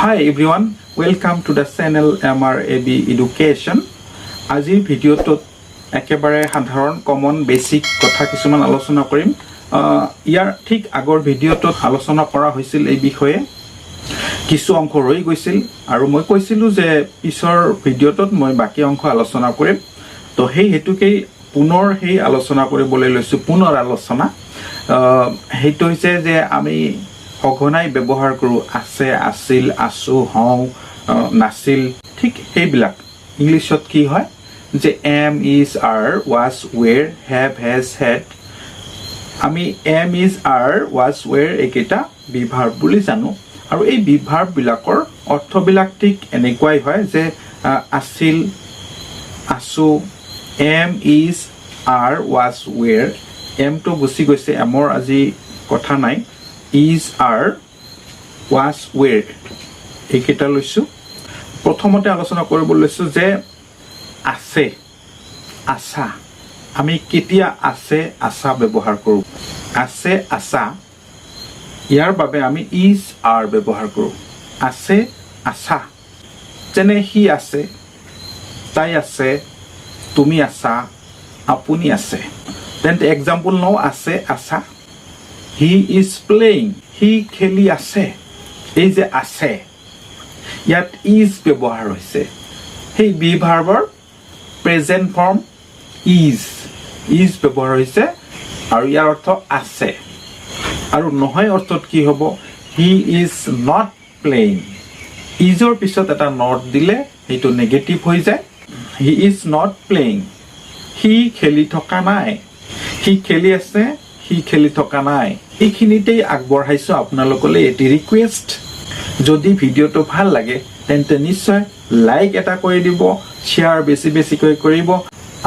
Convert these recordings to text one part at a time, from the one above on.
Hi everyone, welcome to the channel MRAB Education. আজিৰ ভিডিঅ'টোত একেবাৰে সাধাৰণ কমন বেসিক কথা কিছুমান আলোচনা কৰিম। ইয়াৰ ঠিক আগৰ ভিডিঅ'টোত আলোচনা কৰা হৈছিল এই বিষয়ে কিছু অংশ ৰৈ গৈছিল আৰু মই কৈছিলো যে পিছৰ ভিডিঅ'টোত মই বাকি অংশ আলোচনা কৰিম। তো সেই হেতুকেই পুনৰ সেই আলোচনা কৰিবলৈ লৈছো পুনৰ আলোচনা। হেতু হৈছে যে আমি সঘনাই ব্যৱহাৰ কৰো আছে আছিল আছো হও নাছিল ঠিক সেইবিলাক ইংলিছত কি হয় যে am is are was were have has had আমি am is are was were একেটা বিভাৰ্ব বুলি জানো আৰু এই বিভাৰ্ব বিলাকৰ অৰ্থবিলাক ঠিক এনেকুৱাই হয় যে আছিল আছো am is are was were am to গুছি গৈছে amৰ আজি কথা নাই is are was were একেটা লৈছো প্ৰথমতে আলোচনা কৰিব লৈছো যে আছে আছা আমি কেতিয়া আছে আছা ব্যৱহাৰ কৰো আছে আছা ইয়াৰ বাবে আমি is are ব্যৱহাৰ কৰো আছে আছা যেনে হি আছে তাই আছে তুমি আছা আপুনি আছে তেন্তে এক্সাম্পল নও আছে আছা He is playing. He খেলি আছে এই যে আছে ইয়াত is ব্যৱহাৰ হৈছে সেই বিভাৰ্বৰ প্ৰেজেন্ট ফৰ্ম is ব্যৱহাৰ হৈছে আৰু ইয়াৰ অৰ্থ আছে আৰু নহয় অৰ্থত কি হ'ব he is not playing isৰ পিছত এটা not দিলে সেইটো নেগেটিভ হৈ যায় he is not playing he খেলি থকা নাই he খেলি আছে he খেলি থকা নাই এইখিনিতেই আগবঢ়াইছো আপোনালোকলৈ এটি ৰিকুৱেষ্ট যদি ভিডিঅ'টো ভাল লাগে তেন্তে নিশ্চয় লাইক এটা কৰি দিব শেয়াৰ বেছিকৈ কৰিব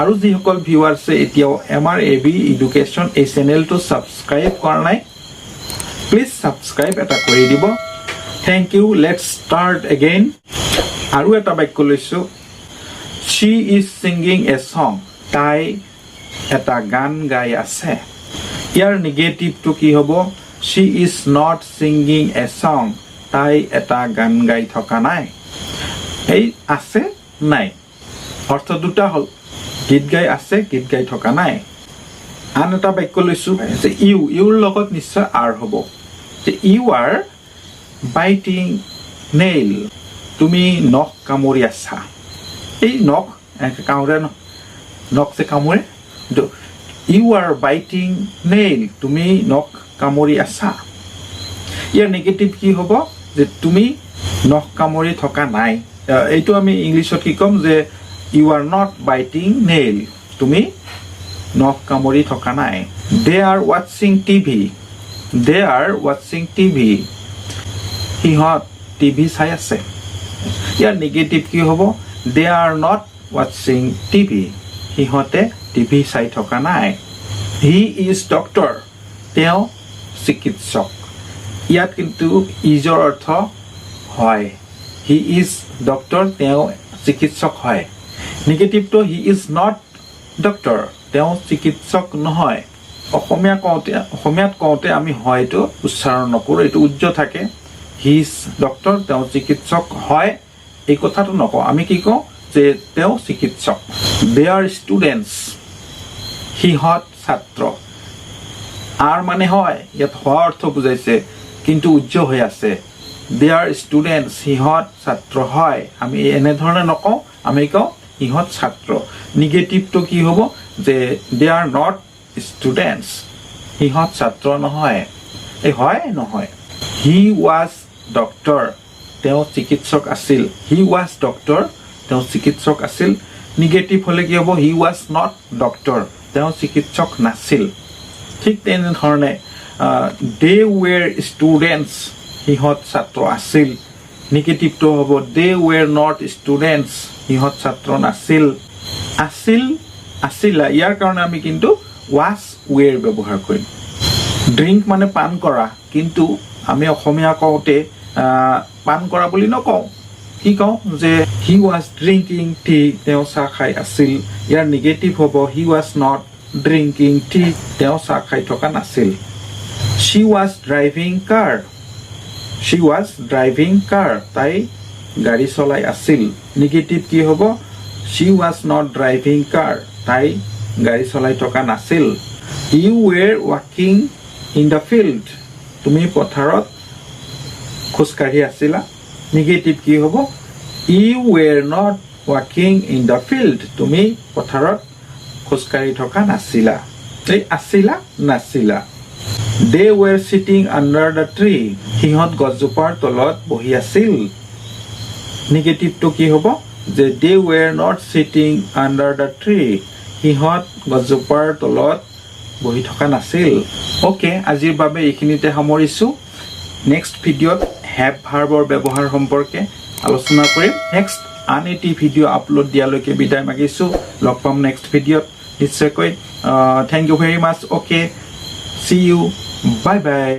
আৰু যিসকল ভিউৱাৰ্ছে এতিয়াও MRAB এডুকেশ্যন এই চেনেলটো সাবস্ক্ৰাইব কৰা নাই প্লিজ সাবস্ক্ৰাইব এটা কৰি দিব thank you let's start again আৰু এটা বাক্য লৈছো she is singing a song তাই এটা গান গাই আছে ইয়াৰ নেগেটিভ টু কি হ'ব she is not singing a song তাই এটা গান গাই থকা নাই এই আছে নাই অৰ্থ দুটা হল গীত গাই আছে গীত গাই থকা নাই আন এটা বাক্য লৈছো যে ইউৰ লগত নিশ্চয় আৰ হ'ব যে you are biting nail তুমি নখ কামুৰি আছা এই নখ কামুৰে নখ যে কামুৰে You are biting nail. তুমি নখ কামুৰি আছা ইয়াৰ নেগেটিভ কি হ'ব যে তুমি নখ কামুৰি থকা নাই এইটো আমি ইংলিছত কি কম যে you are not biting nail তুমি নখ কামুৰি থকা নাই they are watching TV সিহঁত টিভি চাই আছে ইয়াৰ নেগেটিভ কি হ'ব they are not watching TV সিহঁতে টিভি চাই থকা নাই he is doctor তেওঁ চিকিৎসক ইয়াত কিন্তু ইজৰ অৰ্থ হয় he is doctor তেওঁ চিকিৎসক হয় নেগেটিভটো he is not doctor তেওঁ চিকিৎসক নহয় অসমীয়াত কওঁতে আমি হয়তো উচ্চাৰণ নকৰো এইটো উজ্জ্ব থাকে he is doctor তেওঁ চিকিৎসক হয় এই কথাটো নকওঁ আমি কি কওঁ যে তেওঁ চিকিৎসক they are students সিহঁত ছাত্ৰ আৰ মানে হয় ইয়াত হোৱা অৰ্থ বুজাইছে কিন্তু উজ্জ্ব হৈ আছে they are students সিহঁত ছাত্ৰ হয় আমি এনে ধৰণে নকওঁ আমি কওঁ সিহঁত ছাত্ৰ নেগেটিভটো কি হ'ব যে they are not students সিহঁত ছাত্ৰ নহয় এই হয় নহয় he was doctor তেওঁ চিকিৎসক আছিল he was doctor তেওঁ চিকিৎসক আছিল নেগেটিভ হলে কি হ'ব he was not doctor তেওঁ চিকিৎসক নাছিল ঠিক তেনেধৰণে they were students সিহঁত ছাত্ৰ আছিল নেগেটিভটো হ'ব they were not students সিহঁত ছাত্ৰ নাছিল আছিল ইয়াৰ কাৰণে আমি কিন্তু was were ব্যৱহাৰ কৰিম ড্ৰিংক মানে পান কৰা কিন্তু আমি অসমীয়া কওঁতে পান কৰা বুলি নকওঁ কি কওঁ যে he was drinking tea তেওঁ চাহ খাই আছিল ইয়াৰ নেগেটিভ হ'ব he was not drinking tea তেওঁ চাহ খাই থকা নাছিল she was driving car she was driving car তাই গাড়ী চলাই আছিল নেগেটিভ কি হ'ব she was not driving car তাই গাড়ী চলাই থকা নাছিল you were walking in the field তুমি পথাৰত খোজকাঢ়ি আছিলা নেগেটিভ কি হ'ব you were not walking in the field তুমি পথাৰত খোজকাঢ়ি থকা নাছিলা এই আছিলা নাছিলা they were sitting under the tree সিহঁত গছজোপাৰ তলত বহি আছিল নেগেটিভ তো কি হ'ব যে they were not sitting under the tree সিহঁত গছজোপাৰ তলত বহি থকা নাছিল ওকে আজিৰ বাবে এইখিনিতে সামৰিছো নেক্সট ভিডিঅ'ত have ভাৰ্বৰ ব্যৱহাৰ সম্পৰ্কে আলোচনা কৰিম নেক্সট আন এটি ভিডিঅ' আপলোড দিয়ালৈকে বিদায় মাগিছো লগ পাম নেক্সট ভিডিঅ'ত নিশ্চয়কৈ thank you very much okay see you bye bye